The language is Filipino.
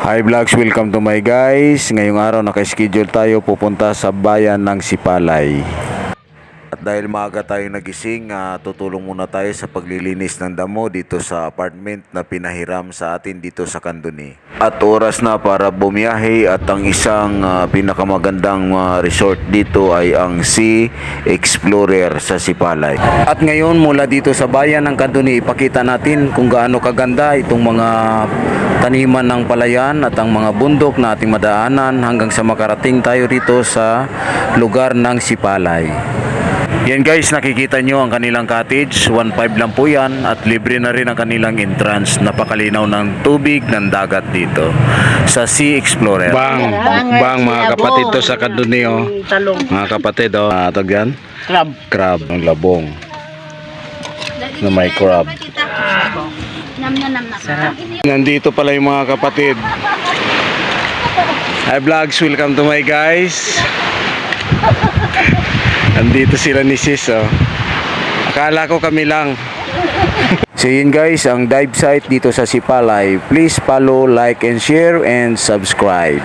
Hi vlogs, welcome to my guys. Ngayong araw naka-schedule tayo pupunta sa bayan ng Sipalay. At dahil maaga tayo nagising, tutulong muna tayo sa paglilinis ng damo dito sa apartment na pinahiram sa atin dito sa Kanduni. At oras na para bumiyahe at ang isang pinakamagandang resort dito ay ang Sea Explorer sa Sipalay. At ngayon mula dito sa bayan ng Kanduni, ipakita natin kung gaano kaganda itong mga taniman ng palayan at ang mga bundok na ating madaanan hanggang sa makarating tayo rito sa lugar ng Sipalay. Yan guys, nakikita nyo ang kanilang cottage, 1.5 lang po yan at libre na rin ang kanilang entrance. Napakalinaw ng tubig ng dagat dito sa Sea Explorer. Bang mga kapatid to sa Kanduni oh. Mga kapatid oh, tawag yan? Crab, ang labong na may crab. Nandito pala yung mga kapatid. Hi vlogs, welcome to my guys. Andito sila ni Sis oh. Akala ko kami lang. So yun guys, ang dive site dito sa Sipalay. Please follow, like and share and subscribe.